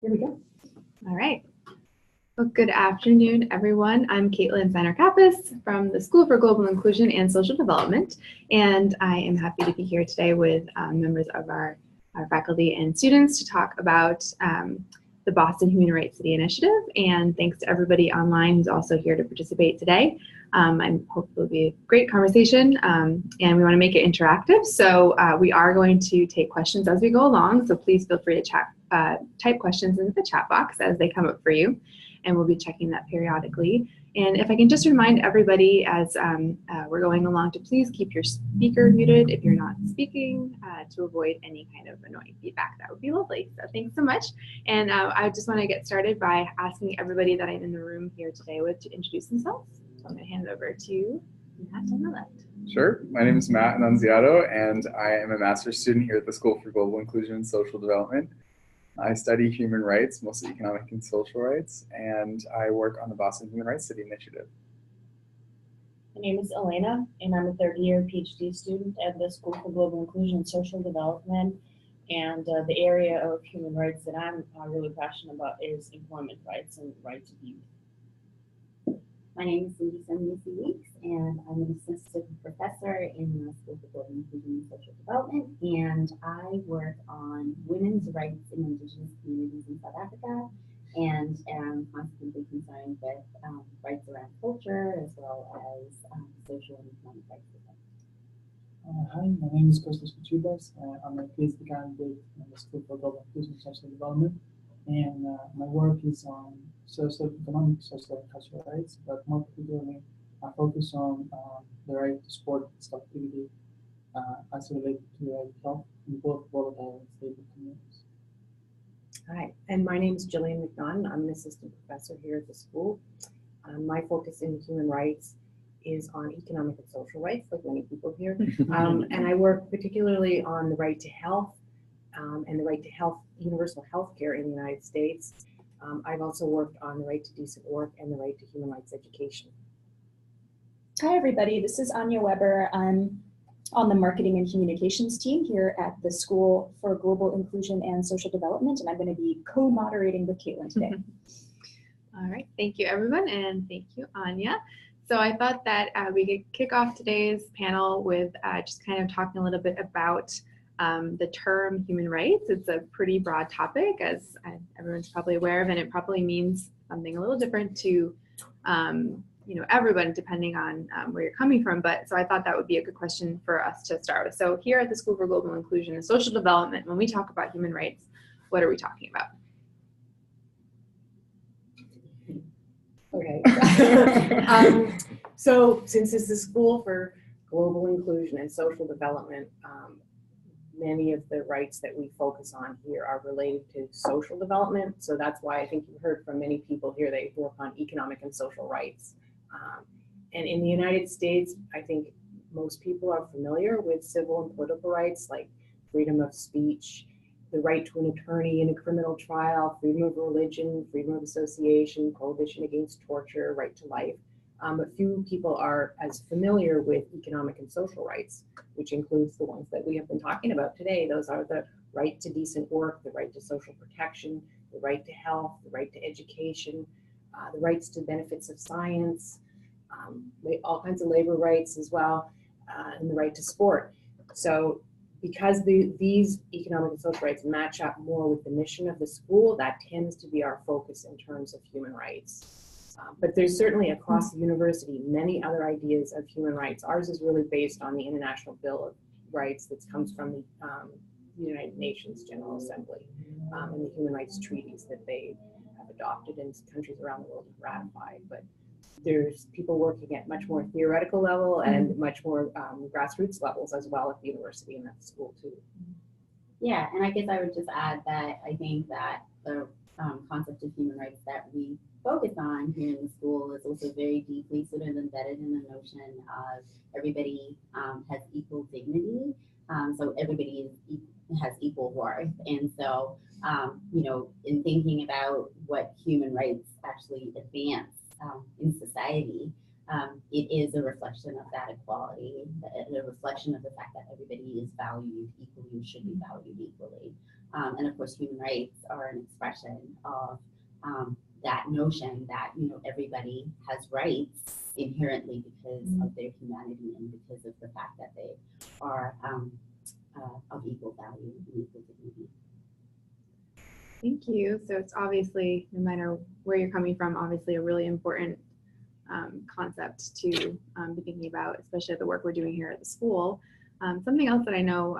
Here we go. All right. Well, good afternoon, everyone. I'm Caitlin Sander-Kappas from the School for Global Inclusion and Social Development, and I am happy to be here today with members of our faculty and students to talk about the Boston Human Rights City Initiative. And thanks to everybody online who's also here to participate today. I hope it'll be a great conversation, and we want to make it interactive. So we are going to take questions as we go along. So please feel free to type questions into the chat box as they come up for you, and we'll be checking that periodically. And if I can just remind everybody as we're going along to please keep your speaker muted if you're not speaking to avoid any kind of annoying feedback, that would be lovely. So thanks so much. And I just want to get started by asking everybody that I'm in the room here today with to introduce themselves. So I'm going to hand it over to Matt on the left. Sure. My name is Matt Annunziato, and I am a master's student here at the School for Global Inclusion and Social Development. I study human rights, mostly economic and social rights, and I work on the Boston Human Rights City Initiative. My name is Elena, and I'm a third-year PhD student at the School for Global Inclusion and Social Development. And the area of human rights that I'm really passionate about is employment rights and rights of youth. My name is Cindy Weeks, and I'm an assistant professor in the School for Global Inclusion and Social Development, and I work on women's rights in Indigenous communities in South Africa, and am constantly concerned with rights around culture as well as social and economic rights. Hi, my name is Costas Kuchibas. I'm a PhD candidate in the School for Global Inclusion and Social Development, and my work is on socio-economic, social and cultural rights, but more particularly, I focus on the right to sport and activity as related to health in both volatile and stable communities. Hi, and my name is Jillian McNaughton. I'm an assistant professor here at the school. My focus in human rights is on economic and social rights, like many people here. And I work particularly on the right to health and the right to universal health care in the United States. I've also worked on the right to decent work and the right to human rights education. Hi, everybody. This is Anya Weber. I'm on the marketing and communications team here at the School for Global Inclusion and Social Development, and I'm going to be co-moderating with Caitlin today. All right. Thank you, everyone, and thank you, Anya. So I thought that we could kick off today's panel with just kind of talking a little bit about the term human rights. It's a pretty broad topic, as everyone's probably aware of, and it probably means something a little different to everyone depending on where you're coming from. But so I thought that would be a good question for us to start with. So here at the School for Global Inclusion and Social Development, when we talk about human rights, what are we talking about? Okay. So since it's the School for Global Inclusion and Social Development, many of the rights that we focus on here are related to social development. So that's why I think you've heard from many people here, they work on economic and social rights. And in the United States, I think most people are familiar with civil and political rights like freedom of speech, the right to an attorney in a criminal trial, freedom of religion, freedom of association, prohibition against torture, right to life. But few people are as familiar with economic and social rights, which includes the ones that we have been talking about today. Those are the right to decent work, the right to social protection, the right to health, the right to education, the rights to benefits of science, all kinds of labor rights as well, and the right to sport. So because these economic and social rights match up more with the mission of the school, that tends to be our focus in terms of human rights. But there's certainly across the university many other ideas of human rights. Ours is really based on the International Bill of Rights that comes from the United Nations General Assembly and the human rights treaties that they have adopted and countries around the world have ratified. But there's people working at much more theoretical level and much more grassroots levels as well at the university and at the school too. Yeah, and I guess I would just add that I think that the concept of human rights that we focus on here in the school is also very deeply sort of embedded in the notion of everybody has equal dignity. So everybody has equal worth. And so, in thinking about what human rights actually advance in society, it is a reflection of that equality, a reflection of the fact that everybody is valued equally and should be valued equally. And of course, human rights are an expression of that notion that, you know, everybody has rights inherently because of their humanity and because of the fact that they are of equal value and equal dignity. Thank you. So it's obviously, no matter where you're coming from, obviously a really important concept to be thinking about, especially the work we're doing here at the school. Something else that I know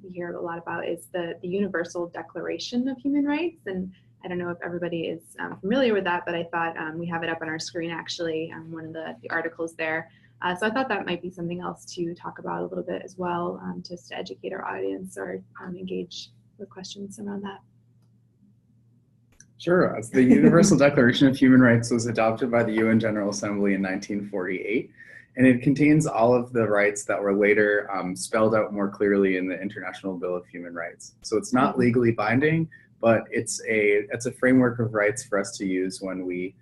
we hear a lot about is the Universal Declaration of Human Rights. And I don't know if everybody is familiar with that, but I thought we have it up on our screen actually, one of the articles there. So I thought that might be something else to talk about a little bit as well, just to educate our audience or engage with questions around that. Sure. As the Universal Declaration of Human Rights was adopted by the UN General Assembly in 1948, and it contains all of the rights that were later spelled out more clearly in the International Bill of Human Rights. So it's not legally binding, but it's a framework of rights for us to use when we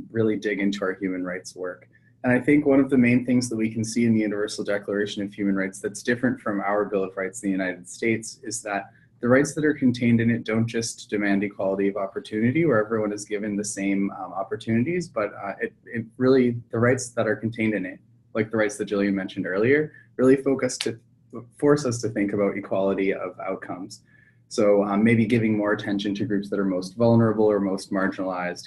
really dig into our human rights work. And I think one of the main things that we can see in the Universal Declaration of Human Rights that's different from our Bill of Rights in the United States is that the rights that are contained in it don't just demand equality of opportunity where everyone is given the same opportunities, but it really, the rights that are contained in it, like the rights that Jillian mentioned earlier, really force us to think about equality of outcomes. So maybe giving more attention to groups that are most vulnerable or most marginalized.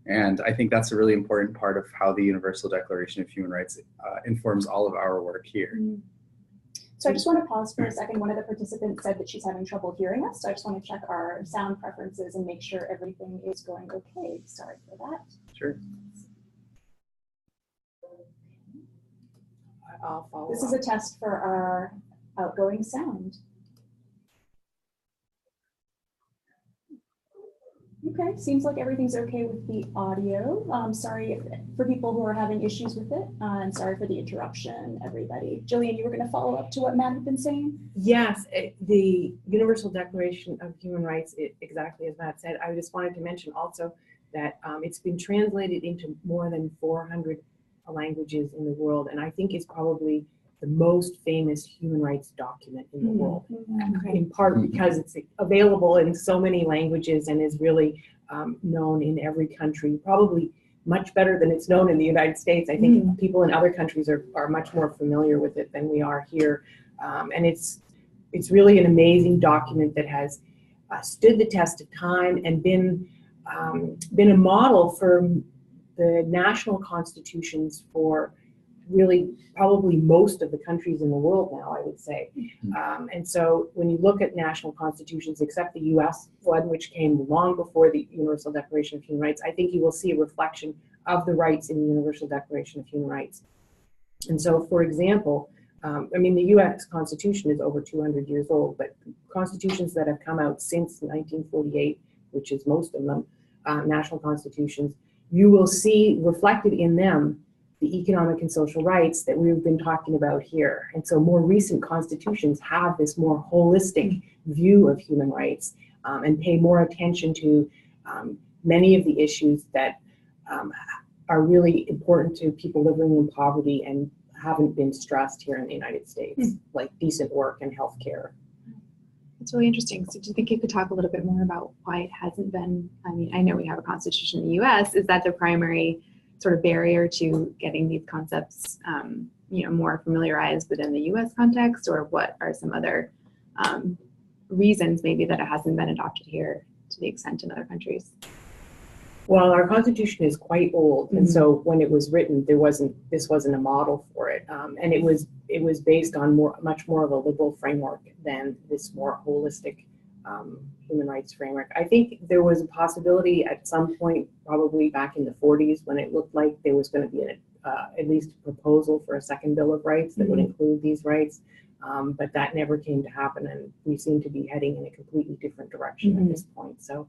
And I think that's a really important part of how the Universal Declaration of Human Rights informs all of our work here. So I just want to pause for a second. One of the participants said that she's having trouble hearing us. So I just want to check our sound preferences and make sure everything is going okay. Sorry for that. Sure. I'll follow This is a test for our outgoing sound. Okay, seems like everything's okay with the audio. Sorry for people who are having issues with it, and sorry for the interruption, everybody. Jillian, you were going to follow up to what Matt had been saying? Yes, the Universal Declaration of Human Rights, exactly as Matt said. I just wanted to mention also that it's been translated into more than 400 languages in the world, and I think is probably the most famous human rights document in the world, in part because it's available in so many languages and is really known in every country, probably much better than it's known in the United States. I think people in other countries are much more familiar with it than we are here. And it's really an amazing document that has stood the test of time and been a model for the national constitutions for really probably most of the countries in the world now, I would say. And so when you look at national constitutions, except the US one, which came long before the Universal Declaration of Human Rights, I think you will see a reflection of the rights in the Universal Declaration of Human Rights. And so, for example, I mean, the US Constitution is over 200 years old, but constitutions that have come out since 1948, which is most of them, national constitutions, you will see reflected in them the economic and social rights that we've been talking about here. And so more recent constitutions have this more holistic view of human rights and pay more attention to many of the issues that are really important to people living in poverty and haven't been stressed here in the United States, like decent work and healthcare. That's really interesting. So do you think you could talk a little bit more about why it hasn't been, I mean, I know we have a constitution in the US. Is that the primary sort of barrier to getting these concepts, you know, more familiarized within the U.S. context, or what are some other reasons maybe that it hasn't been adopted here to the extent in other countries? Well, our Constitution is quite old, and so when it was written, this wasn't a model for it, and it was based on much more of a liberal framework than this more holistic human rights framework. I think there was a possibility at some point, probably back in the 40s, when it looked like there was going to be at least a proposal for a second Bill of Rights that would include these rights, but that never came to happen, and we seem to be heading in a completely different direction at this point. So,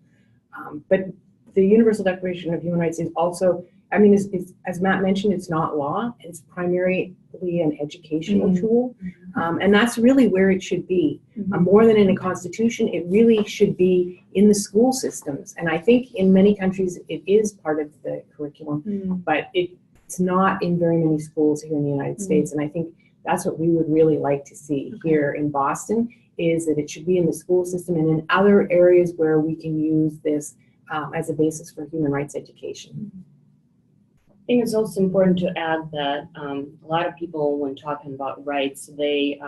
but the Universal Declaration of Human Rights is also, I mean, it's, as Matt mentioned, it's not law. It's primarily an educational tool. And that's really where it should be. More than in a constitution, it really should be in the school systems. And I think in many countries, it is part of the curriculum, but It's not in very many schools here in the United States, and I think that's what we would really like to see here in Boston, is that it should be in the school system and in other areas where we can use this as a basis for human rights education. I think it's also important to add that a lot of people, when talking about rights, they're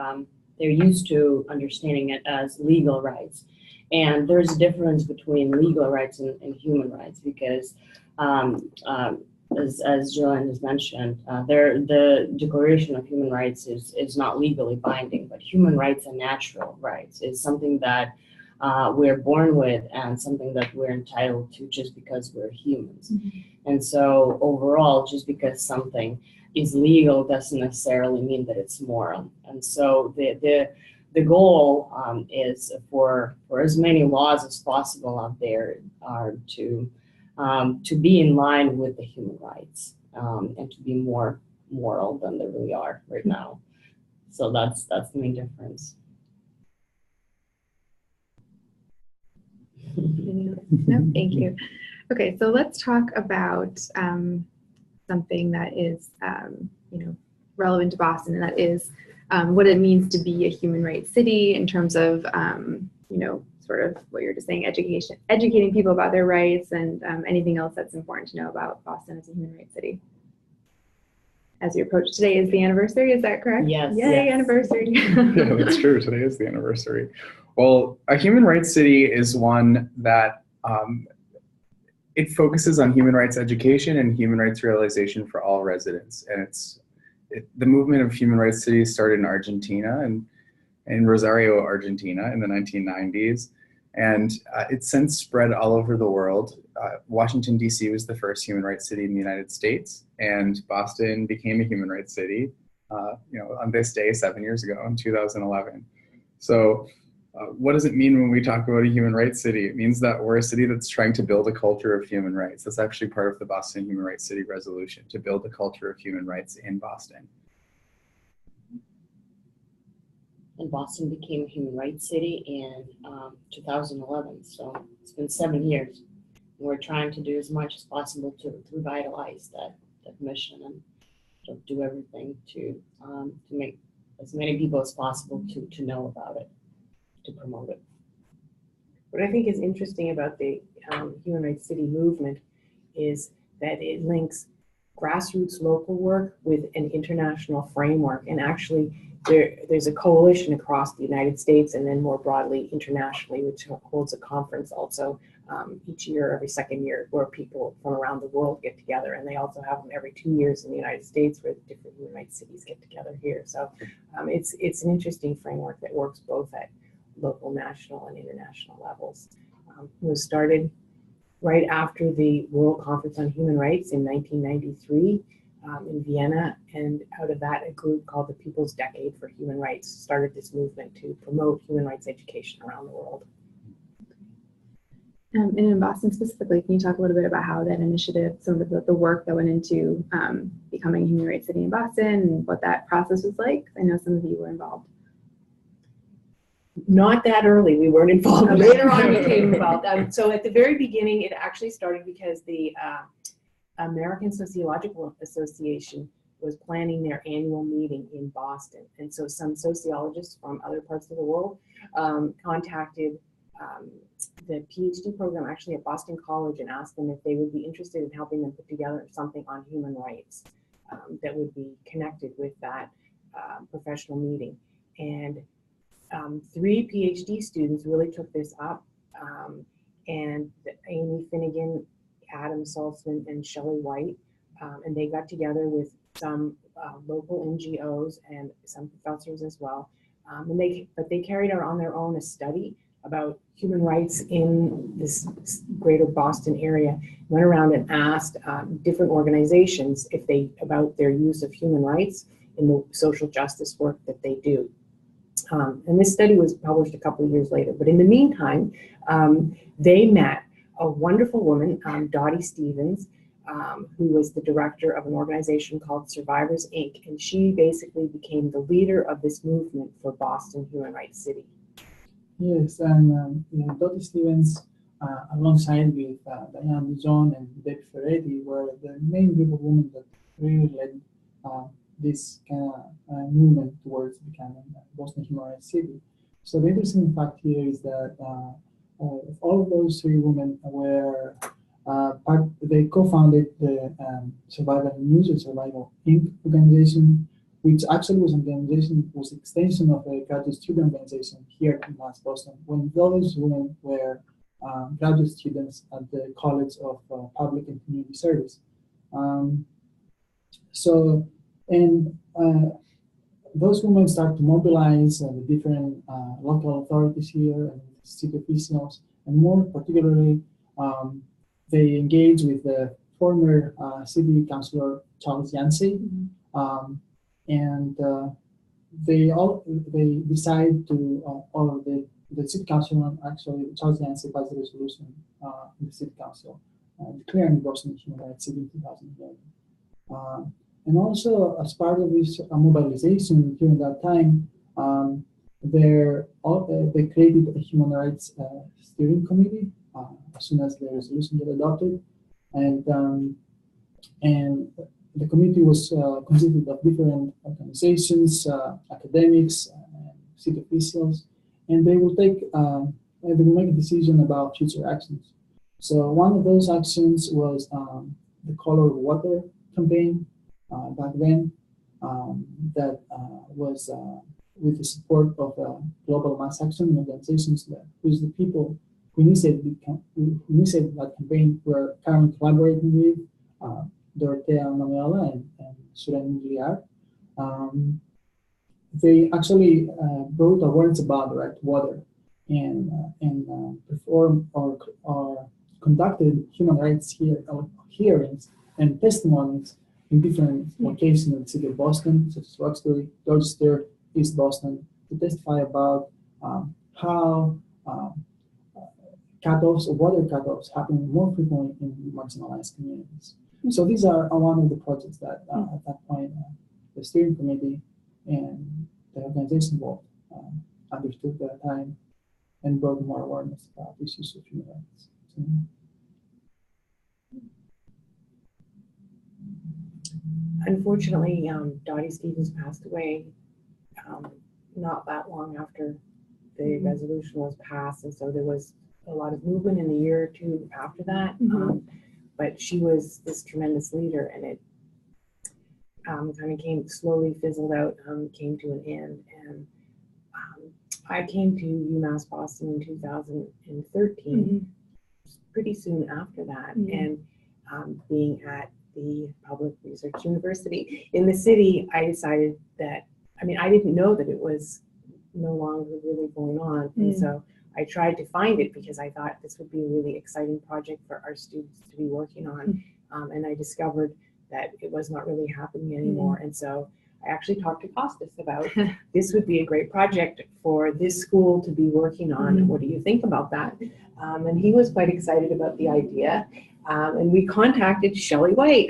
used to understanding it as legal rights. And there's a difference between legal rights and human rights, because as Joanne has mentioned, the Declaration of Human Rights is not legally binding, but human rights and natural rights is something that we're born with and something that we're entitled to just because we're humans. And so overall, just because something is legal doesn't necessarily mean that it's moral. And so the goal is for as many laws as possible out there are to be in line with the human rights and to be more moral than they really are right now. So that's the main difference. No, thank you. Okay, so let's talk about something that is, relevant to Boston, and that is what it means to be a human rights city in terms of, sort of what you're just saying, educating people about their rights, and anything else that's important to know about Boston as a human rights city. As we approach, today is the anniversary, is that correct? Yes. Yay, yes. anniversary. Yeah, that's true. Today is the anniversary. Well, a human rights city is one that it focuses on human rights education and human rights realization for all residents. And the movement of human rights cities started in Argentina and in Rosario, Argentina in the 1990s. And it's since spread all over the world. Washington, D.C. was the first human rights city in the United States, and Boston became a human rights city, on this day 7 years ago in 2011. So what does it mean when we talk about a human rights city? It means that we're a city that's trying to build a culture of human rights. That's actually part of the Boston Human Rights City Resolution, to build a culture of human rights in Boston. And Boston became a human rights city in 2011, so it's been 7 years. We're trying to do as much as possible to revitalize that mission and to do everything to make as many people as possible to know about it, to promote it. What I think is interesting about the Human Rights City movement is that it links grassroots local work with an international framework, and actually there's a coalition across the United States and then more broadly internationally, which holds a conference also each year, every second year, where people from around the world get together, and they also have them every 2 years in the United States, where the different human rights cities get together here. So it's an interesting framework that works both at local, national, and international levels. It was started right after the World Conference on Human Rights in 1993 in Vienna, and out of that, a group called the People's Decade for Human Rights started this movement to promote human rights education around the world. And in Boston specifically, can you talk a little bit about how that initiative, some of the work that went into becoming a human rights city in Boston, and what that process was like? I know some of you were involved. Not that early, we weren't involved. Okay. Later on, we became involved. So at the very beginning, it actually started because the American Sociological Association was planning their annual meeting in Boston. And so some sociologists from other parts of the world contacted the PhD program actually at Boston College and asked them if they would be interested in helping them put together something on human rights that would be connected with that professional meeting. And 3 PhD students really took this up, and Amy Finnegan, Adam Saltzman, and Shelley White, and they got together with some local NGOs and some professors as well, but they carried out on their own a study about human rights in this greater Boston area, went around and asked different organizations about their use of human rights in the social justice work that they do. And this study was published a couple of years later. But in the meantime, they met a wonderful woman, Dottie Stevens, who was the director of an organization called Survivors, Inc. And she basically became the leader of this movement for Boston Human Rights City. Yes, and Dottie Stevens, alongside with Diane John and Debbie Ferretti, were the main group of women that really led this kind of movement towards becoming a Boston Human Rights City. So the interesting fact here is that all of those three women were they co-founded the Survival News and Survival Inc. organization, which actually was an organization, was extension of a graduate student organization here in West Boston, when those women were graduate students at the College of Public and Community Service. Those women start to mobilize the different local authorities here and city officials, and more particularly, they engage with the former city councilor Charles Yancey, and they decide to, or the city council actually Charles Yancey passed a resolution in the city council declaring Boston Human Rights City in 2011. And also, as part of this mobilization during that time, they created a human rights steering committee as soon as the resolution got adopted, and the committee was consisted of different organizations, academics, city officials, and they will make a decision about future actions. So one of those actions was the Color of Water campaign. Back then, that was with the support of global mass action organizations who's the people who initiated that campaign were currently collaborating with Dorothea Manuela and Suren Liar. They actually brought awareness about the right to water and performed or conducted human rights hearings and testimonies in different locations in the city of Boston, such as Roxbury, Dorchester, East Boston, to testify about how cutoffs or water cutoffs happen more frequently in marginalized communities. So these are one of the projects that at that point the steering committee and the organization involved understood at the time and brought more awareness about issues of human rights. So, unfortunately, Dottie Stevens passed away not that long after the resolution was passed, and so there was a lot of movement in the year or two after that. But she was this tremendous leader, and it kind of slowly fizzled out, came to an end. And I came to UMass Boston in 2013, pretty soon after that, and being at the Public Research University in the city, I decided that, I didn't know that it was no longer really going on. And so I tried to find it because I thought this would be a really exciting project for our students to be working on. And I discovered that it was not really happening anymore. And so I actually talked to Costas about this would be a great project for this school to be working on. What do you think about that? And he was quite excited about the idea. And we contacted Shelley White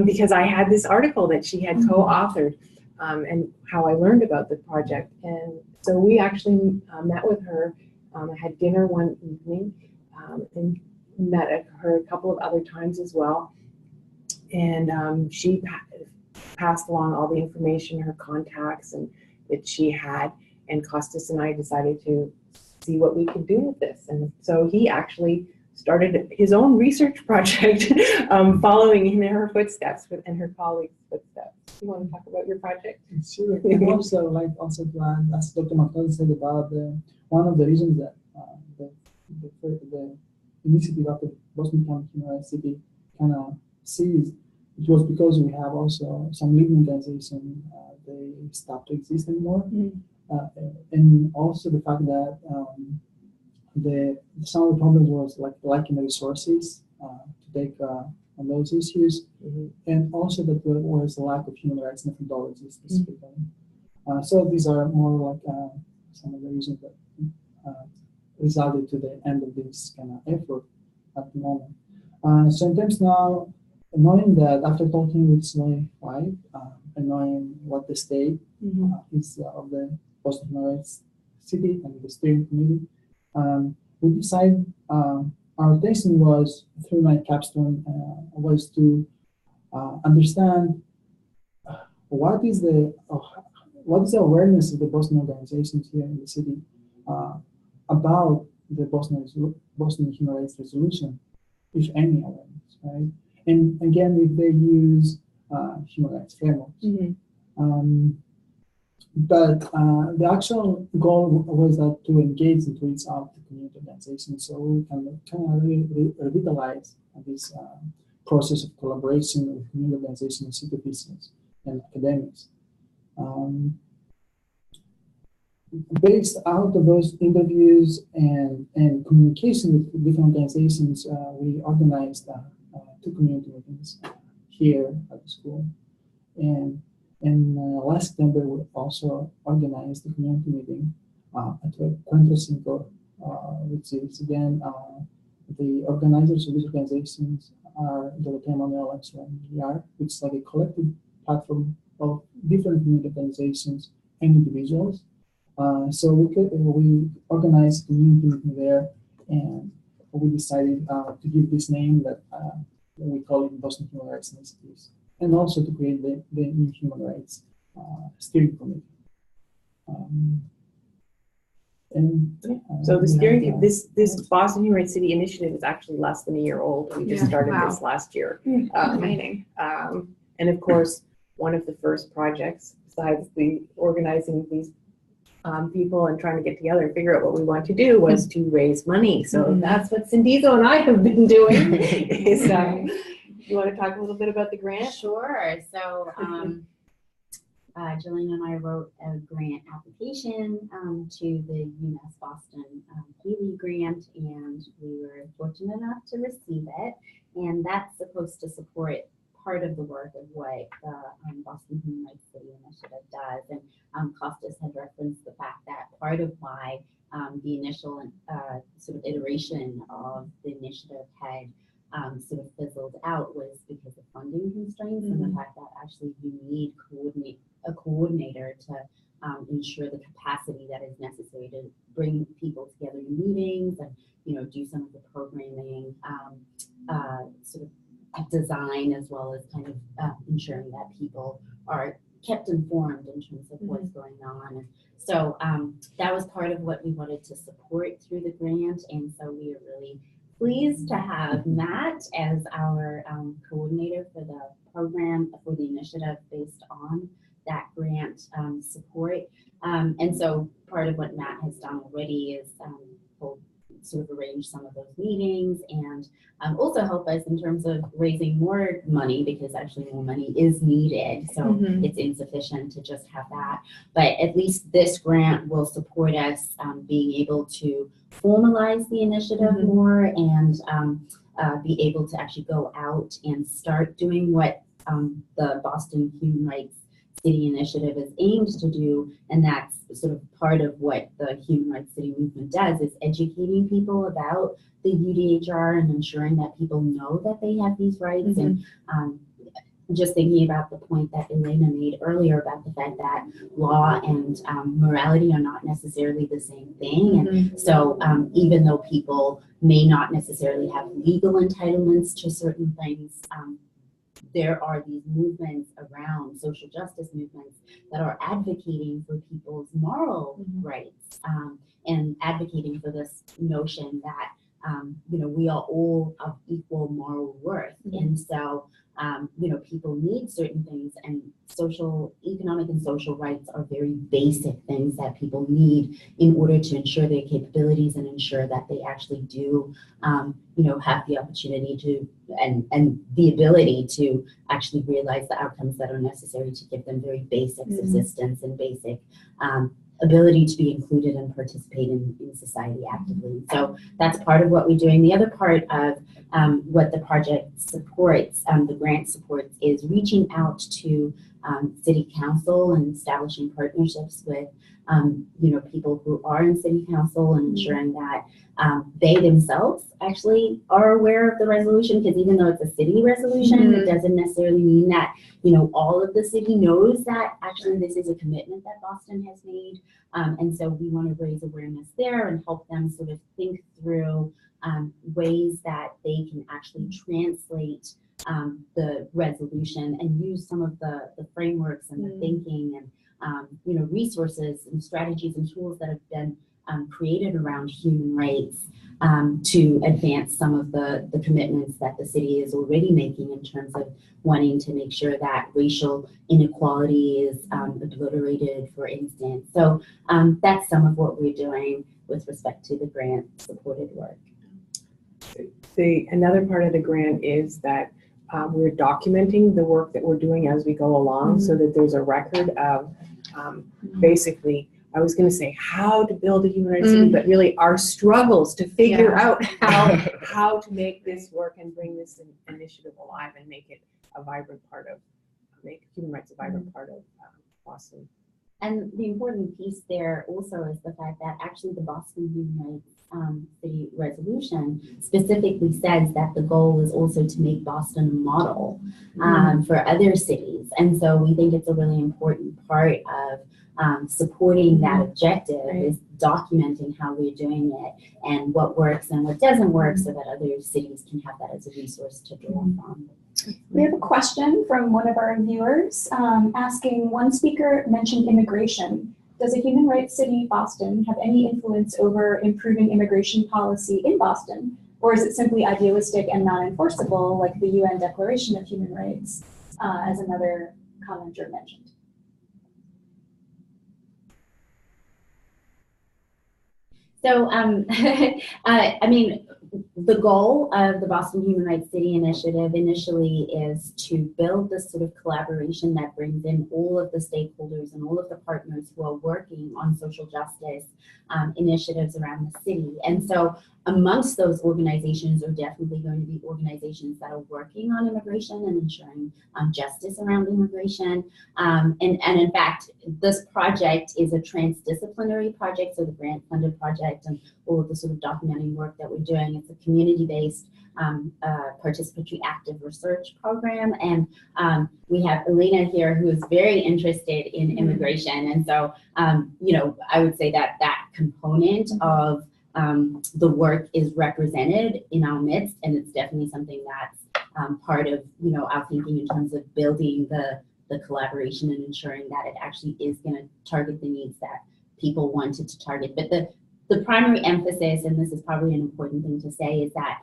because I had this article that she had co-authored and how I learned about the project. And so we actually met with her. I had dinner one evening and met her a couple of other times as well. And she passed along all the information, her contacts, and that she had. And Costas and I decided to see what we could do with this. And so he actually started his own research project, following in her footsteps and her colleagues' footsteps. You want to talk about your project? Sure. And also to add, as Dr. McCall said about one of the reasons that the initiative of the Boston County Human Rights City kind of seized, it was because we have also some leading organizations, they stopped to exist anymore. And also the fact that some of the problems was lacking the resources to take on those issues, and also that there was a lack of human rights methodology specifically. So these are more like some of the reasons that resulted to the end of this kind of effort at the moment. So in terms now, knowing that after talking with Shelley White and knowing what the state is of the Boston Human Rights City and the steering committee, we decided our intention was, through my capstone, was to understand what is the awareness of the Boston organizations here in the city about the Boston Human Rights Resolution, if any awareness, right? And again, if they use human rights frameworks. But the actual goal was that to engage and to reach out to community organizations so we can kind of revitalize this process of collaboration with community organizations, city officials, and academics. Based out of those interviews and communication with different organizations, we organized 2 community meetings here at the school. And last September, we also organized a community meeting at Cuento Cinco, which is again, the organizers of these organizations are Dorothea Manuel and VR, which is like a collective platform of different community organizations and individuals. So we organized a community meeting there, and we decided to give this name that we call it Boston Human Rights Initiatives, and also to create the new Human Rights Steering Committee. So the steering, this Boston Human Rights City Initiative is actually less than a year old. We just started this last year. Exciting. And of course, one of the first projects, besides the organizing these people and trying to get together and figure out what we want to do, was to raise money. So that's what Cindizo and I have been doing. Is, you want to talk a little bit about the grant? Sure. So Jillian and I wrote a grant application to the UMass Boston Healy grant, and we were fortunate enough to receive it. And that's supposed to support part of the work of what the Boston Human Rights City Initiative does. And Costas had referenced the fact that part of why the initial sort of iteration of the initiative had sort of fizzled out was because of funding constraints and the fact that actually you need a coordinator to ensure the capacity that is necessary to bring people together in meetings and, you know, do some of the programming sort of design, as well as kind of ensuring that people are kept informed in terms of what's going on. And so that was part of what we wanted to support through the grant. And so we are really pleased to have Matt as our coordinator for the program, for the initiative based on that grant support. And so part of what Matt has done already is we'll sort of arrange some of those meetings and also help us in terms of raising more money, because actually more money is needed. So it's insufficient to just have that. But at least this grant will support us being able to formalize the initiative more and be able to actually go out and start doing what the Boston Human Rights City Initiative is aimed to do, and that's sort of part of what the Human Rights City movement does, is educating people about the UDHR and ensuring that people know that they have these rights. And just thinking about the point that Elena made earlier about the fact that law and morality are not necessarily the same thing. And so even though people may not necessarily have legal entitlements to certain things, there are these movements around social justice movements that are advocating for people's moral rights and advocating for this notion that you know, we are all of equal moral worth. And so you know, people need certain things, and economic and social rights are very basic things that people need in order to ensure their capabilities and ensure that they actually do you know, have the opportunity to and the ability to actually realize the outcomes that are necessary to give them very basic subsistence and basic ability to be included and participate in society actively. So that's part of what we're doing. The other part of what the project supports, the grant supports, is reaching out to city council and establishing partnerships with you know, people who are in city council and ensuring that they themselves actually are aware of the resolution, because even though it's a city resolution, it doesn't necessarily mean that, you know, all of the city knows that actually this is a commitment that Boston has made. And so we want to raise awareness there and help them sort of think through ways that they can actually translate the resolution and use some of the frameworks and the thinking and resources and strategies and tools that have been created around human rights to advance some of the commitments that the city is already making in terms of wanting to make sure that racial inequality is obliterated, for instance. So that's some of what we're doing with respect to the grant-supported work. Another part of the grant is that we're documenting the work that we're doing as we go along so that there's a record of basically, I was going to say how to build a human rights city, but really our struggles to figure out how to make this work and bring this initiative alive and make it a vibrant part of, make human rights a vibrant part of Boston. And the important piece there also is the fact that actually the Boston Human Rights City resolution specifically says that the goal is also to make Boston a model for other cities. And so we think it's a really important part of supporting that objective is documenting how we're doing it and what works and what doesn't work so that other cities can have that as a resource to draw from. We have a question from one of our viewers asking, one speaker mentioned immigration. Does a human rights city, Boston, have any influence over improving immigration policy in Boston? Or is it simply idealistic and non-enforceable, like the UN Declaration of Human Rights, as another commenter mentioned? So, I mean, the goal of the Boston Human Rights City Initiative initially is to build this sort of collaboration that brings in all of the stakeholders and all of the partners who are working on social justice initiatives around the city. And so amongst those organizations are definitely going to be organizations that are working on immigration and ensuring justice around immigration. And in fact, this project is a transdisciplinary project, so the grant-funded project and all of the sort of documenting work that we're doing. It's a community-based participatory active research program. And we have Elena here who is very interested in immigration. And so, I would say that that component of the work is represented in our midst, and it's definitely something that's part of our thinking in terms of building the collaboration and ensuring that it actually is going to target the needs that people wanted to target. But the primary emphasis, and this is probably an important thing to say, is that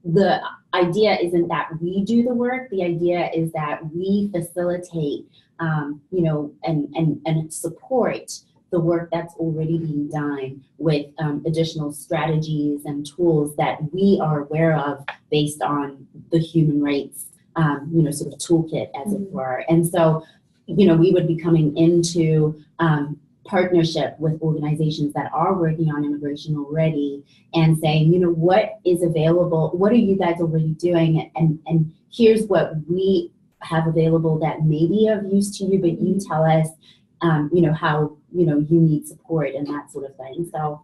the idea isn't that we do the work. The idea is that we facilitate, and support the work that's already being done with additional strategies and tools that we are aware of based on the human rights, sort of toolkit, as it were. And so, we would be coming into partnership with organizations that are working on immigration already and saying, what is available? What are you guys already doing? And here's what we have available that may be of use to you, but you tell us, how, you need support and that sort of thing. So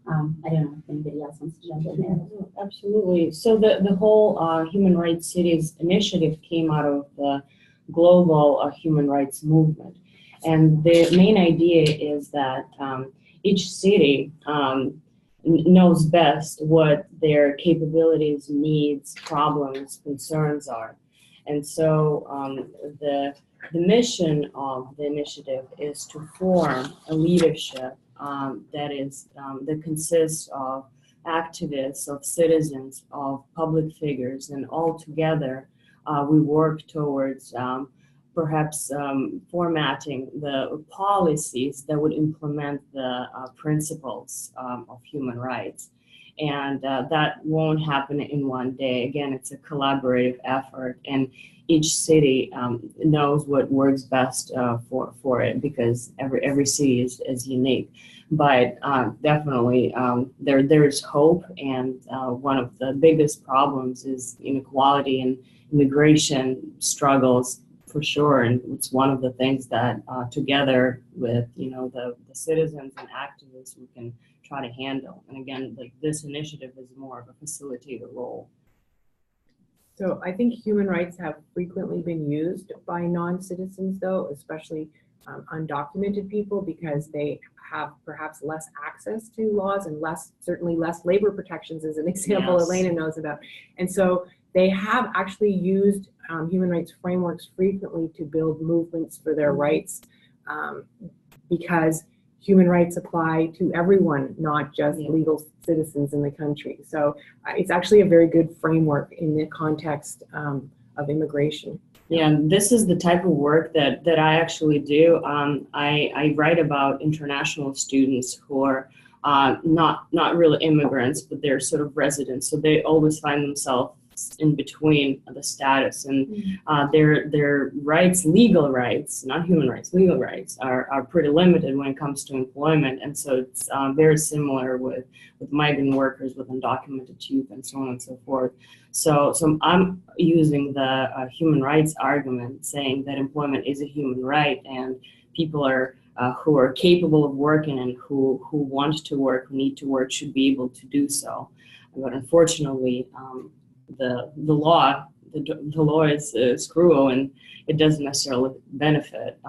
I don't know if anybody else wants to jump in there. Absolutely. So the whole Human Rights Cities initiative came out of the global human rights movement. And the main idea is that each city knows best what their capabilities, needs, problems, concerns are. And so the mission of the initiative is to form a leadership that consists of activists, of citizens, of public figures, and all together we work towards perhaps formatting the policies that would implement the principles of human rights. And that won't happen in one day. Again, it's a collaborative effort, and each city knows what works best for it, because every city is unique. But definitely there's hope, and one of the biggest problems is inequality and immigration struggles, for sure. And it's one of the things that together with the citizens and activists we can try to handle. And again, like, this initiative is more of a facilitator role. So I think human rights have frequently been used by non-citizens, though, especially undocumented people, because they have perhaps less access to laws and certainly less labor protections, as an example. Yes. Elena knows about. And so they have actually used human rights frameworks frequently to build movements for their rights, because human rights apply to everyone, not just legal citizens in the country. So it's actually a very good framework in the context of immigration. Yeah, and this is the type of work that I actually do. I write about international students who are not really immigrants, but they're sort of residents. So they always find themselves in between the status, and their rights, legal rights, not human rights, legal rights are pretty limited when it comes to employment. And so it's very similar with migrant workers, with undocumented youth, and so on and so forth. So I'm using the human rights argument, saying that employment is a human right, and people are who are capable of working and who want to work, who need to work, should be able to do so. But unfortunately, the law is cruel, and it doesn't necessarily benefit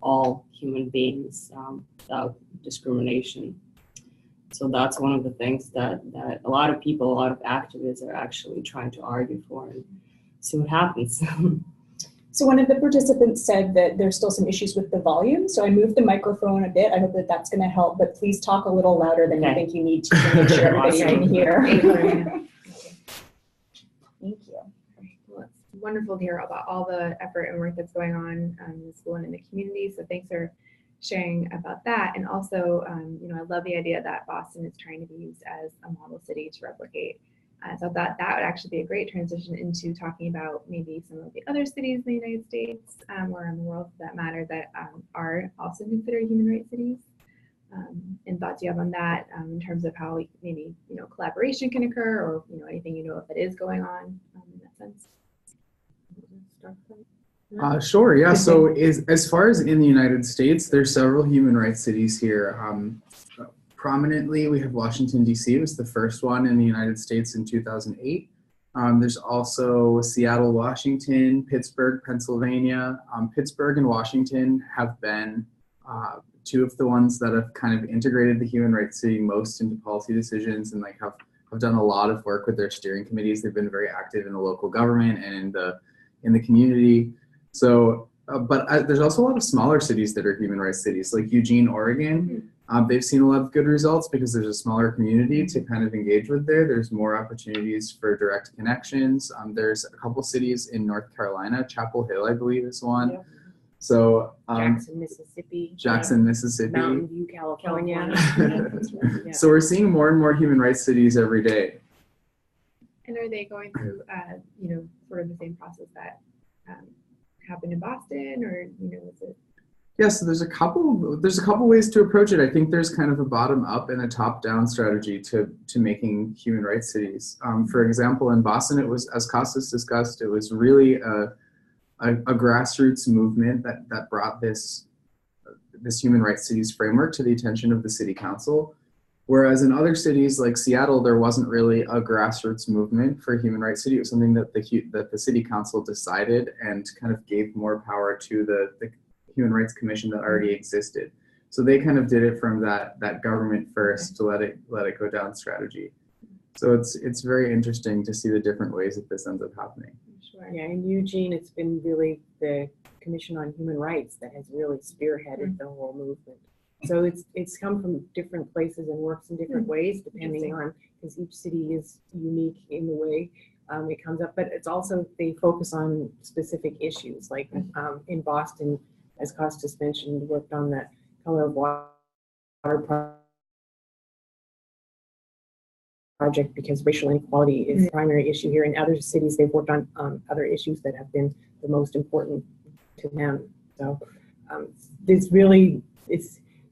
all human beings without discrimination. So that's one of the things that a lot of people, a lot of activists are actually trying to argue for, and see what happens. So one of the participants said that there's still some issues with the volume, so I moved the microphone a bit. I hope that that's going to help, but please talk a little louder than you think you need to make sure everybody can hear. Thank you. Well, it's wonderful to hear about all the effort and work that's going on in the school and in the community. So thanks for sharing about that. And also, I love the idea that Boston is trying to be used as a model city to replicate. So that would actually be a great transition into talking about maybe some of the other cities in the United States or in the world for that matter that are also considered human rights cities. And thoughts you have on that in terms of how maybe collaboration can occur, or anything if it is going on in that sense. Sure, yeah. So as far as in the United States, there's several human rights cities here. Prominently, we have Washington, D.C. It was the first one in the United States in 2008. There's also Seattle, Washington, Pittsburgh, Pennsylvania. Pittsburgh and Washington have been two of the ones that have kind of integrated the human rights city most into policy decisions, and have done a lot of work with their steering committees. They've been very active in the local government and in the community. So, but there's also a lot of smaller cities that are human rights cities, like Eugene, Oregon. They've seen a lot of good results because there's a smaller community to kind of engage with there. There's more opportunities for direct connections. There's a couple cities in North Carolina. Chapel Hill, I believe, is one. Yep. So Jackson, Mississippi. Mountain View, California. Yeah. So we're seeing more and more human rights cities every day. And are they going through, sort of the same process that happened in Boston, or is it? Yeah, so there's a couple ways to approach it. I think there's kind of a bottom-up and a top-down strategy to making human rights cities. For example, in Boston, it was, as Kostas discussed, it was really a grassroots movement that brought this human rights cities framework to the attention of the city council. Whereas in other cities like Seattle, there wasn't really a grassroots movement for human rights city. It was something that the city council decided and kind of gave more power to the Human Rights Commission that already existed. So they kind of did it from that government first to let it go down strategy. So it's very interesting to see the different ways that this ends up happening. Sure. Yeah, in Eugene, it's been really the Commission on Human Rights that has really spearheaded the whole movement. So it's come from different places and works in different ways depending on, because each city is unique in the way it comes up. But it's also, they focus on specific issues. Like in Boston, as Kostas mentioned, worked on the Color of Water project because racial inequality is the primary issue here. In other cities, they've worked on other issues that have been the most important to them. So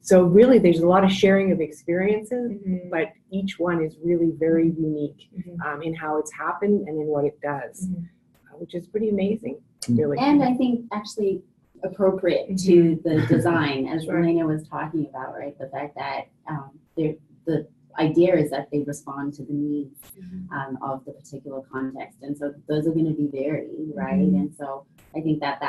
so really there's a lot of sharing of experiences, but each one is really very unique in how it's happened and in what it does, which is pretty amazing, really. And I think actually appropriate to the design, as Elena was talking about, right? The fact that the idea is that they respond to the needs of the particular context, and so those are going to be varied, right? And so I think that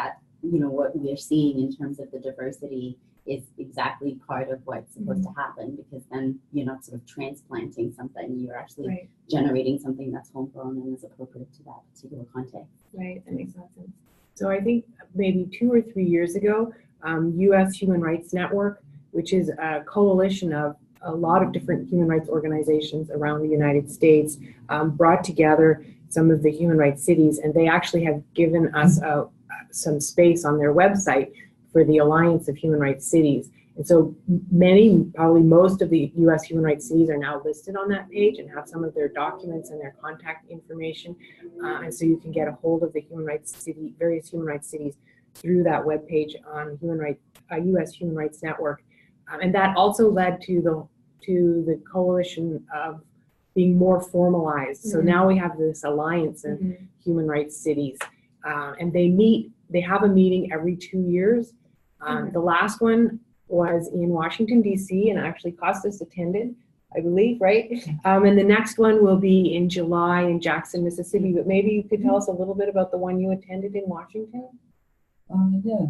what we are seeing in terms of the diversity is exactly part of what's supposed to happen, because then you're not sort of transplanting something, you're actually generating something that's homegrown and is appropriate to that particular context. Right, that makes a lot of sense. So I think maybe 2 or 3 years ago, U.S. Human Rights Network, which is a coalition of a lot of different human rights organizations around the United States, brought together some of the human rights cities, and they actually have given us some space on their website for the Alliance of Human Rights Cities. And so many, probably most of the U.S. human rights cities are now listed on that page and have some of their documents and their contact information. And so you can get a hold of the various human rights cities through that webpage on U.S. Human Rights Network. And that also led to the coalition of being more formalized. So now we have this alliance of human rights cities, and they have a meeting every 2 years. The last one was in Washington, D.C., and actually Costas attended, I believe, right? And the next one will be in July in Jackson, Mississippi. But maybe you could tell us a little bit about the one you attended in Washington? Yeah.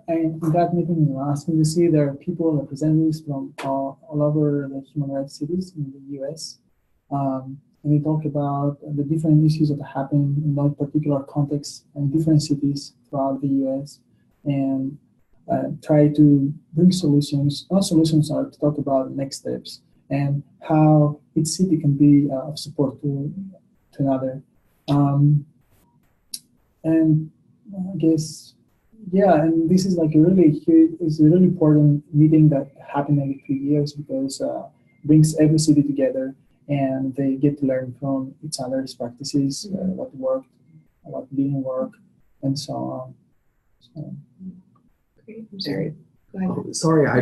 In that meeting in Washington, D.C., there are people, representatives from all over the human rights cities in the U.S. And they talk about the different issues that happen in that particular context in different cities throughout the U.S. and try to bring solutions. All solutions are to talk about next steps and how each city can be of support to another. And I guess, and this is like a really huge, it's a really important meeting that happened every 2 years because brings every city together and they get to learn from each other's practices, what worked, what didn't work, and so on. So. Great. I'm sorry. Go ahead. Oh, sorry, I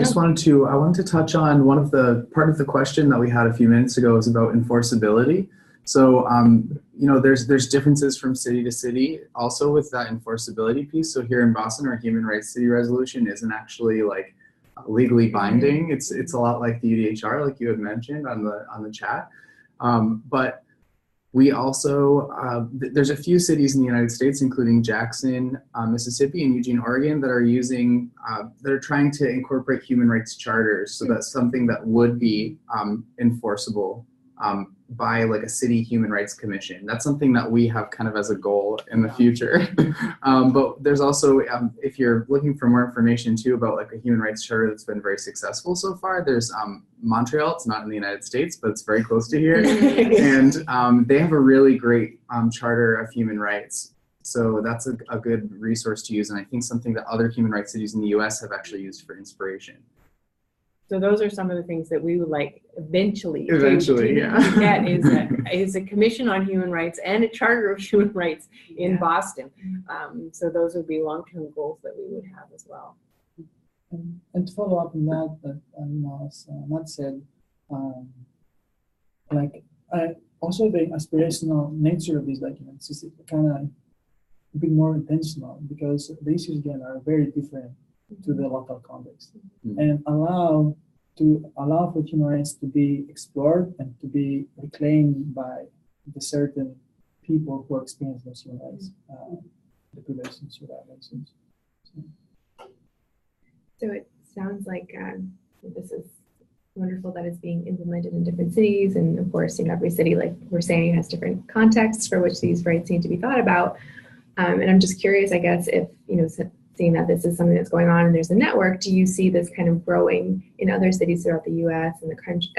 wanted to touch on part of the question that we had a few minutes ago is about enforceability. So, there's differences from city to city also with that enforceability piece. So here in Boston, our Human Rights City Resolution isn't actually like legally binding. It's a lot like the UDHR, like you had mentioned on the chat. But we also, there's a few cities in the United States, including Jackson, Mississippi, and Eugene, Oregon, that are trying to incorporate human rights charters. So that's something that would be enforceable by like a city human rights commission. That's something that we have kind of as a goal in the future. But there's also, if you're looking for more information too about like a human rights charter that's been very successful so far, there's Montreal. It's not in the United States, but it's very close to here. And they have a really great charter of human rights. So that's a good resource to use. And I think something that other human rights cities in the US have actually used for inspiration. So those are some of the things that we would like eventually to get is a commission on human rights and a charter of human rights in Boston. So those would be long-term goals that we would have as well. And to follow up on that, as Matt said, also the aspirational nature of these documents is kind of a bit more intentional because the issues again are very different to the local context, and allow for human rights to be explored and to be reclaimed by the certain people who experience those human rights deprivations or violations. So it sounds like this is wonderful that it's being implemented in different cities, and of course, every city, like we're saying, has different contexts for which these rights need to be thought about. And I'm just curious, I guess, if seeing that this is something that's going on and there's a network, do you see this kind of growing in other cities throughout the U.S. and the country,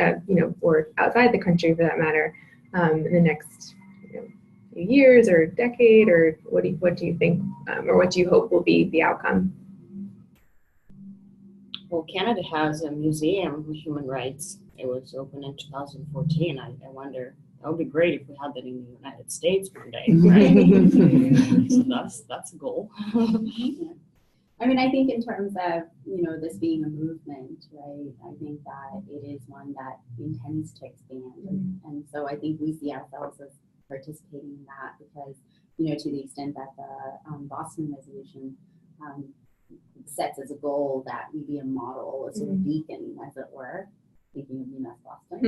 or outside the country for that matter, in the next few years or decade, or what do you think, or what do you hope will be the outcome? Well, Canada has a museum of human rights. It was opened in 2014. I wonder, that would be great if we had that in the United States one day, right? So that's a goal. I mean, I think in terms of, this being a movement, right, I think that it is one that intends to expand. And so I think we see ourselves as participating in that because, to the extent that the Boston Resolution sets as a goal that we be a model, a sort of beacon, as it were, speaking of UMass Boston,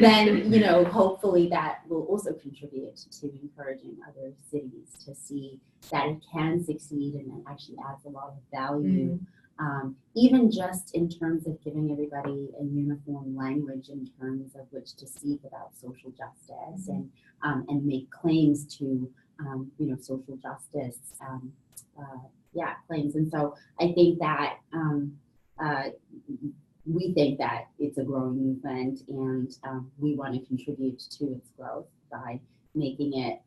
then, you know, hopefully that will also contribute to encouraging other cities to see that it can succeed and it actually adds a lot of value. Even just in terms of giving everybody a uniform language in terms of which to speak about social justice and make claims to, you know, social justice, claims. And so I think that we think that it's a growing movement, and we want to contribute to its growth by making it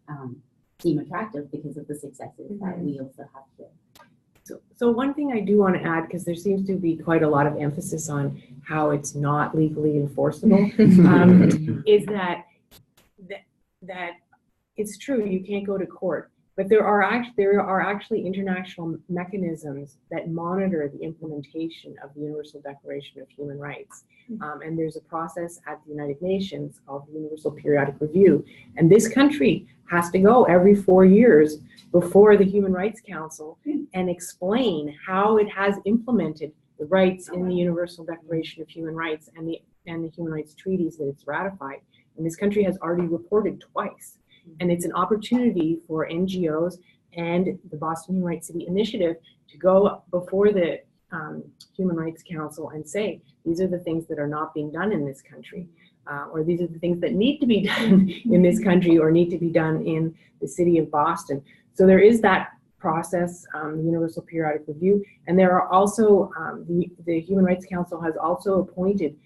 seem attractive because of the successes that we also have here. So one thing I do want to add, because there seems to be quite a lot of emphasis on how it's not legally enforceable, is that it's true, you can't go to court, but there are actually international mechanisms that monitor the implementation of the Universal Declaration of Human Rights. And there's a process at the United Nations called the Universal Periodic Review. And this country has to go every 4 years before the Human Rights Council and explain how it has implemented the rights in the Universal Declaration of Human Rights and the human rights treaties that it's ratified. And this country has already reported twice. And it's an opportunity for NGOs and the Boston Human Rights City Initiative to go before the Human Rights Council and say, these are the things that are not being done in this country, or these are the things that need to be done in this country or need to be done in the city of Boston. So there is that process, the Universal Periodic Review, and there are also, the Human Rights Council has also appointed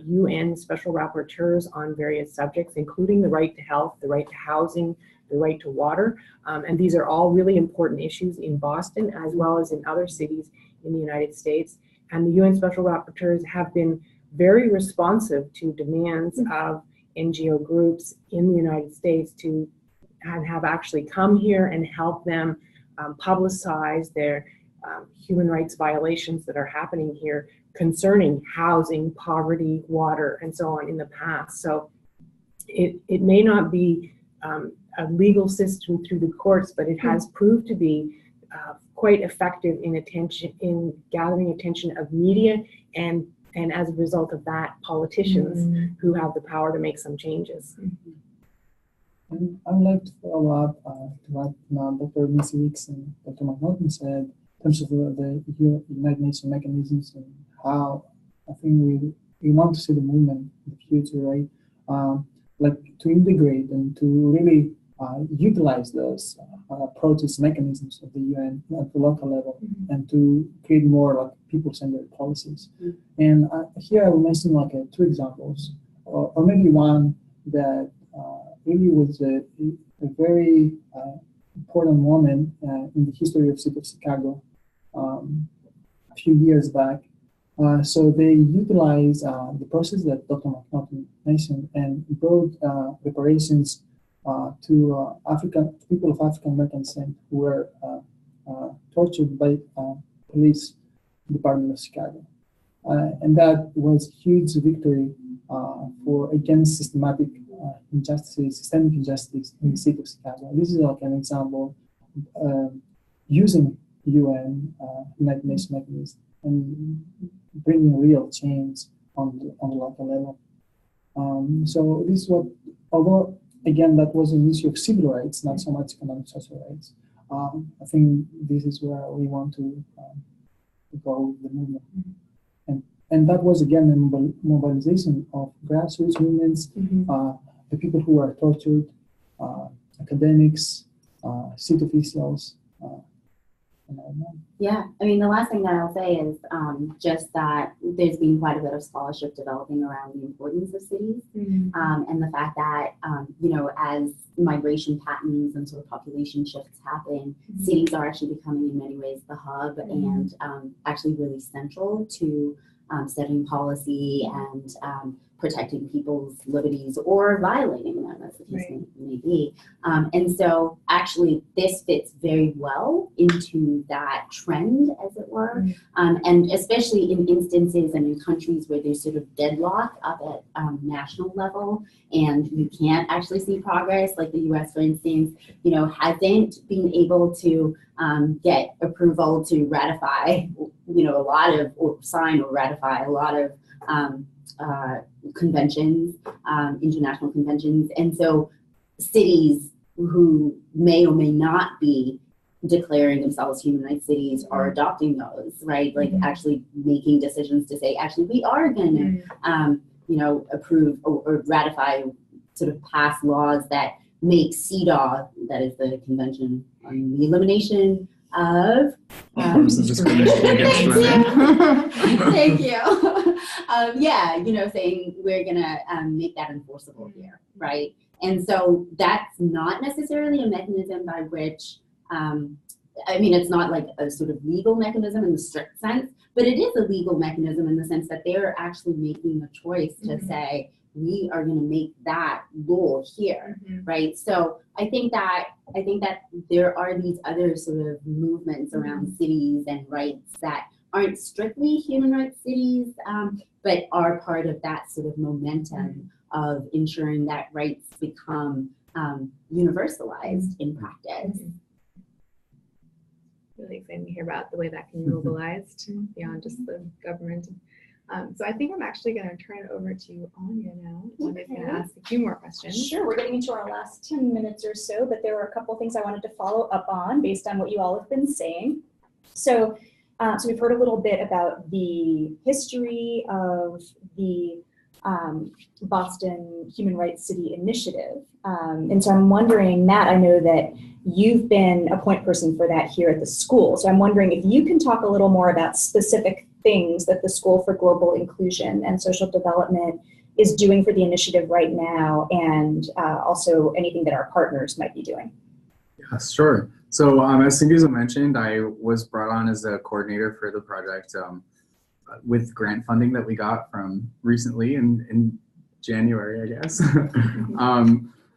UN special rapporteurs on various subjects, including the right to health, the right to housing, the right to water. And these are all really important issues in Boston as well as in other cities in the United States. And the UN special rapporteurs have been very responsive to demands of NGO groups in the United States to have actually come here and help them publicize their human rights violations that are happening here concerning housing, poverty, water, and so on in the past. So it may not be a legal system through the courts, but it has proved to be quite effective in gathering attention of media and as a result of that, politicians who have the power to make some changes. And I would like to follow up to what Dr. Missy Weeks and Dr. McNaughton said in terms of the United Nations mechanisms and how I think we want to see the movement in the future, right? Like to integrate and to really utilize those protest mechanisms of the UN at the local level and to create more like people-centered policies. And here I will mention like two examples, or maybe one that really was a very important moment in the history of the city of Chicago a few years back. So they utilized the process that Dr. McNaughton mentioned and brought reparations to people of African American descent who were tortured by police department of Chicago. And that was a huge victory against systemic injustice in the city of Chicago. This is like an example using UN United Nations mechanism and bringing real change on the local level. So this is what, although again that was an issue of civil rights, not so much economic social rights. I think this is where we want to go with the movement. And that was again a mobilization of grassroots movements, the people who were tortured, academics, city officials. Yeah, I mean, the last thing that I'll say is just that there's been quite a bit of scholarship developing around the importance of cities and the fact that, you know, as migration patterns and sort of population shifts happen, cities are actually becoming in many ways the hub and actually really central to setting policy and protecting people's liberties or violating them, as the case may be. And so actually this fits very well into that trend, as it were, and especially in instances and in countries where there's sort of deadlock up at national level and you can't actually see progress, like the US, for instance, you know, hasn't been able to get approval to ratify, you know, a lot of, or sign or ratify a lot of conventions, international conventions. And so cities who may or may not be declaring themselves human rights cities are adopting those, right? Like actually making decisions to say, actually, we are going to, you know, approve or ratify, sort of pass laws that make CEDAW, that is the Convention on the Elimination of Forms of discrimination against women. Thank you. Yeah, you know, saying we're gonna make that enforceable here, right? And so that's not necessarily a mechanism by which, I mean, it's not like a sort of legal mechanism in the strict sense, but it is a legal mechanism in the sense that they're actually making a choice to say, we are going to make that law here, right? So I think that there are these other sort of movements around cities and rights that aren't strictly human rights cities, but are part of that sort of momentum of ensuring that rights become universalized in practice. Really exciting to hear about the way that can be mobilized beyond just the government. So I think I'm actually going to turn it over to Anya now. Anya's going to ask a few more questions. Sure, we're getting into our last 10 minutes or so, but there were a couple things I wanted to follow up on based on what you all have been saying. So, so we've heard a little bit about the history of the Boston Human Rights City Initiative. And so I'm wondering, Matt, I know that you've been a point person for that here at the school. So I'm wondering if you can talk a little more about specific things that the School for Global Inclusion and Social Development is doing for the initiative right now, and also anything that our partners might be doing. Yes, sure. So as Cindy mentioned, I was brought on as a coordinator for the project with grant funding that we got from recently in January, I guess.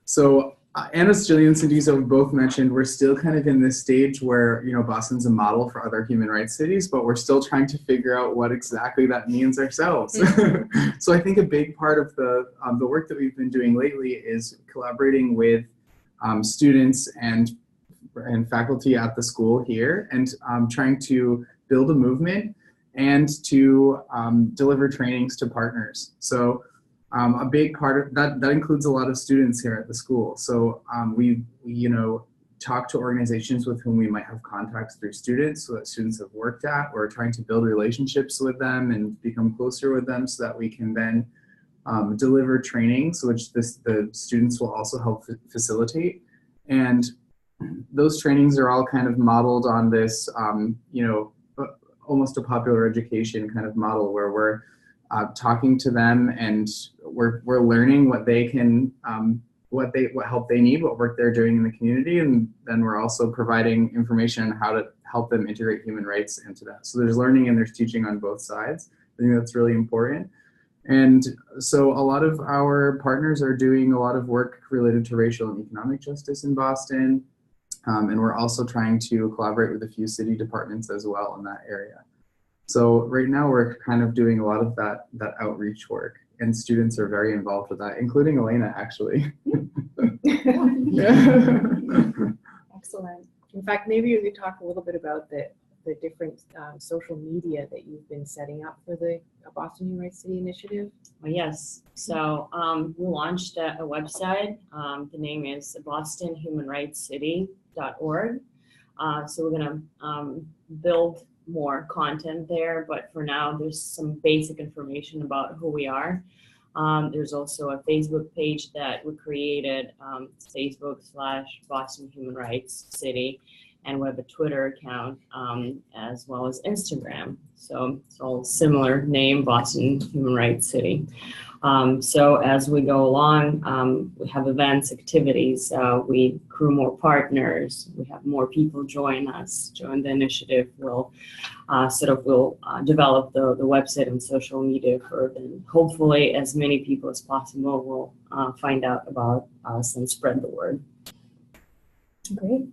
So Anna, Jillian, and Cindy both mentioned we're still kind of in this stage where, you know, Boston's a model for other human rights cities, but we're still trying to figure out what exactly that means ourselves. So I think a big part of the work that we've been doing lately is collaborating with students and faculty at the school here, and trying to build a movement and to deliver trainings to partners. So a big part of that includes a lot of students here at the school. So we you know, talk to organizations with whom we might have contacts through students, so that students have worked at. We're trying to build relationships with them and become closer with them so that we can then deliver trainings, which the students will also help facilitate. And those trainings are all kind of modeled on this, you know, almost a popular education kind of model, where we're talking to them and we're learning what they can, what help they need, what work they're doing in the community, and then we're also providing information on how to help them integrate human rights into that. So there's learning and there's teaching on both sides. I think that's really important. And so a lot of our partners are doing a lot of work related to racial and economic justice in Boston. And we're also trying to collaborate with a few city departments as well in that area. So right now we're kind of doing a lot of that outreach work, and students are very involved with that, including Elena, actually. Excellent. In fact, maybe you could talk a little bit about the different social media that you've been setting up for the Boston Human Rights City Initiative. Well, yes. So we launched a website. The name is bostonhumanrightscity.org. So we're going to build more content there, but for now there's some basic information about who we are. There's also a Facebook page that we created, Facebook/Boston Human Rights City, and we have a Twitter account as well as Instagram. So it's all similar name, Boston Human Rights City. So as we go along, we have events, activities, we accrue more partners, we have more people join the initiative. We'll develop the website and social media further, and hopefully as many people as possible will find out about us and spread the word. Great.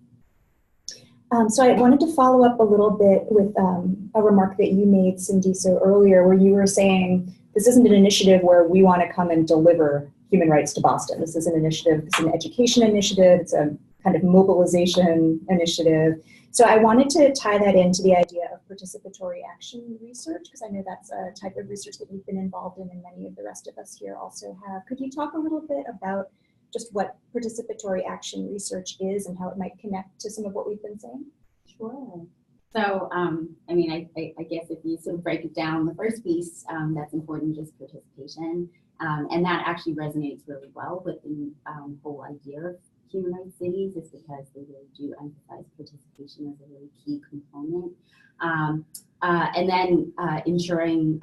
So I wanted to follow up a little bit with a remark that you made, Cindy, so earlier, where you were saying this isn't an initiative where we want to come and deliver human rights to Boston. This is an initiative, it's an education initiative, it's a kind of mobilization initiative. So I wanted to tie that into the idea of participatory action research, because I know that's a type of research that you've been involved in and many of the rest of us here also have. Could you talk a little bit about just what participatory action research is and how it might connect to some of what we've been saying? Sure. So, I mean, I guess if you sort of break it down, the first piece that's important is participation. And that actually resonates really well with the whole idea of human rights cities, is because they really do emphasize participation as a really key component. And then ensuring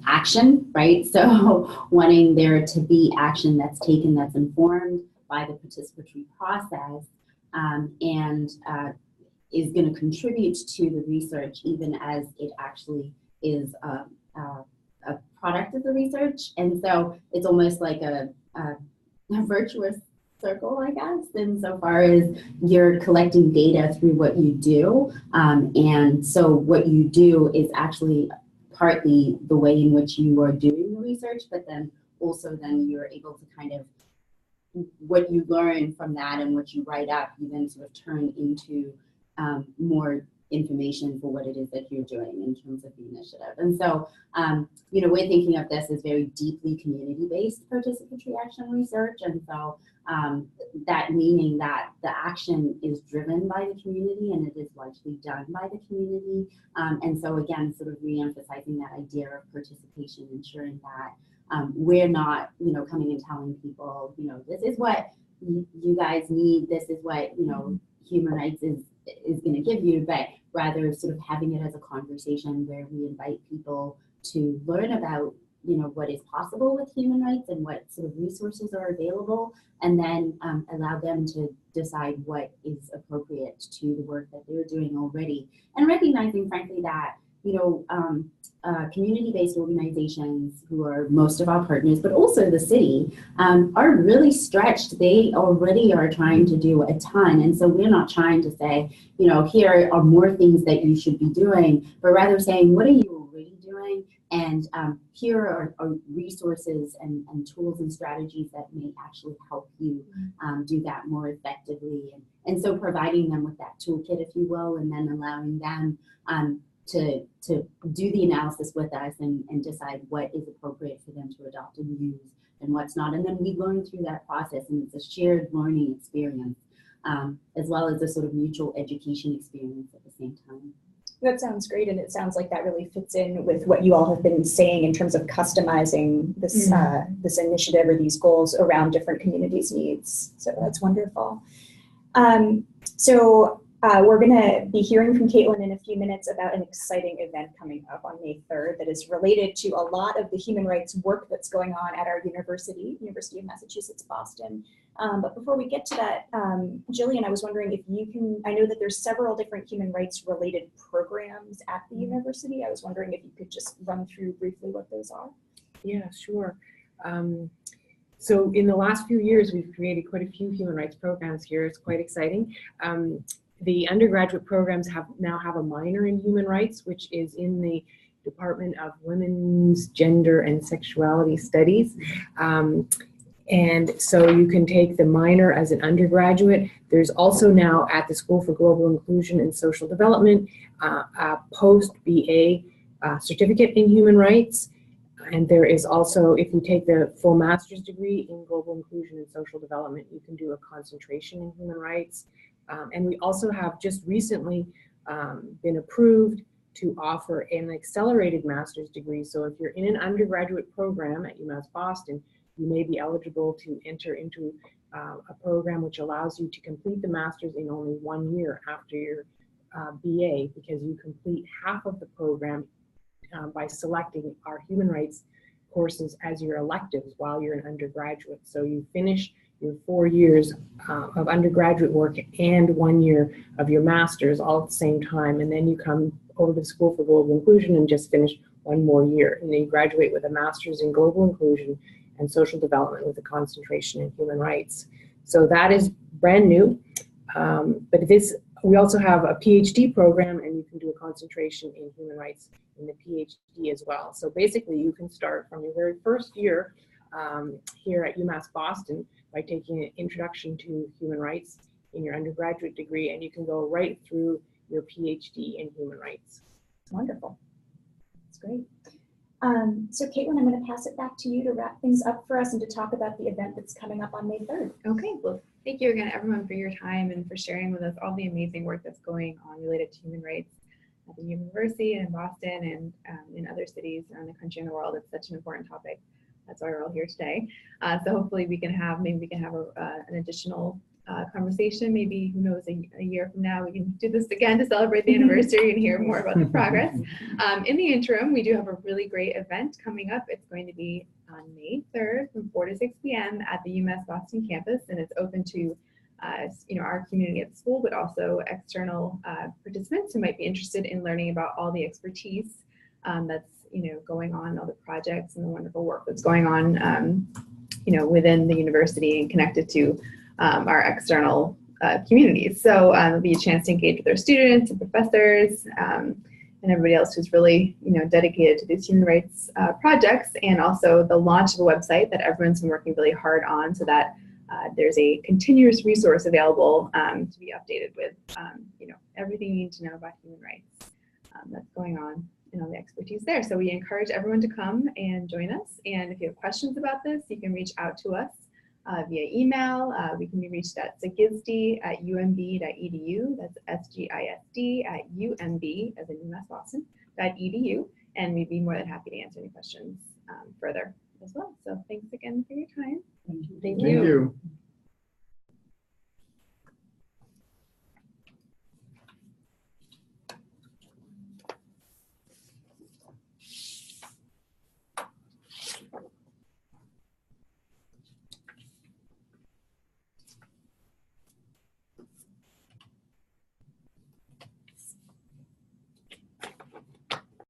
action, right? So wanting there to be action that's taken, that's informed by the participatory process, and is going to contribute to the research, even as it actually is a product of the research. And so it's almost like a virtuous circle, I guess, insofar as you're collecting data through what you do. And so what you do is actually partly the way in which you are doing the research, but then also then you're able to kind of, what you learn from that and what you write up, you then sort of turn into more information for what it is that you're doing in terms of the initiative. And so, you know, we're thinking of this as very deeply community-based participatory action research. And so that meaning that the action is driven by the community and it is largely done by the community. And so again, sort of re-emphasizing that idea of participation, ensuring that we're not, you know, coming and telling people, you know, this is what you guys need, this is what, you know, human rights is going to give you, but rather sort of having it as a conversation where we invite people to learn about, you know, what is possible with human rights and what sort of resources are available, and then allow them to decide what is appropriate to the work that they're doing already, and recognizing, frankly, that, you know, community-based organizations who are most of our partners, but also the city, are really stretched. They already are trying to do a ton. And so we're not trying to say, you know, here are more things that you should be doing, but rather saying, what are you already doing? And here are resources and tools and strategies that may actually help you do that more effectively. And so providing them with that toolkit, if you will, and then allowing them to do the analysis with us and decide what is appropriate for them to adopt and use and what's not. And then we learn through that process, and it's a shared learning experience, as well as a sort of mutual education experience at the same time. That sounds great, and it sounds like that really fits in with what you all have been saying in terms of customizing this this initiative or these goals around different communities' needs. So that's wonderful. We're going to be hearing from Caitlin in a few minutes about an exciting event coming up on May 3rd that is related to a lot of the human rights work that's going on at our university, University of Massachusetts, Boston. But before we get to that, Jillian, I was wondering if you can, I know that there's several different human rights related programs at the university. I was wondering if you could just run through briefly what those are. Yeah, sure. So in the last few years, we've created quite a few human rights programs here. It's quite exciting. The undergraduate programs now have a minor in human rights, which is in the Department of Women's, Gender, and Sexuality Studies. And so you can take the minor as an undergraduate. There's also now at the School for Global Inclusion and Social Development a post-BA certificate in human rights. And there is also, if you take the full master's degree in global inclusion and social development, you can do a concentration in human rights. And we also have just recently been approved to offer an accelerated master's degree. So if you're in an undergraduate program at UMass Boston, you may be eligible to enter into a program which allows you to complete the master's in only 1 year after your BA, because you complete half of the program by selecting our human rights courses as your electives while you're an undergraduate. So you finish your 4 years of undergraduate work and 1 year of your master's all at the same time, and then you come over to the School for Global Inclusion and just finish 1 more year, and then you graduate with a master's in global inclusion and social development with a concentration in human rights. So that is brand new, but we also have a PhD program, and you can do a concentration in human rights in the PhD as well. So basically you can start from your very first year here at UMass Boston by taking an Introduction to Human Rights in your undergraduate degree, and you can go right through your PhD in human rights. Wonderful. That's great. So Caitlin, I'm going to pass it back to you to wrap things up for us and to talk about the event that's coming up on May 3rd. Okay, well, thank you again, everyone, for your time and for sharing with us all the amazing work that's going on related to human rights at the university and in Boston and in other cities around the country and the world. It's such an important topic. That's why we're all here today. So hopefully we can have, maybe we can have an additional conversation, maybe, who knows, a year from now we can do this again to celebrate the anniversary and hear more about the progress. In the interim, we do have a really great event coming up. It's going to be on May 3rd from 4 to 6 p.m. at the UMass Boston campus, and it's open to our community at the school, but also external participants who might be interested in learning about all the expertise that's going on, all the projects and the wonderful work that's going on within the university and connected to our external communities. So there'll be a chance to engage with our students and professors and everybody else who's really dedicated to these human rights projects, and also the launch of a website that everyone's been working really hard on, so that there's a continuous resource available to be updated with everything you need to know about human rights that's going on and all the expertise there. So we encourage everyone to come and join us. And if you have questions about this, you can reach out to us via email. We can be reached at sgisd@umb.edu. That's SGISD@UMB, as in UMass Boston, .edu. And we'd be more than happy to answer any questions further as well. So thanks again for your time. Thank you. Thank Thank you. you.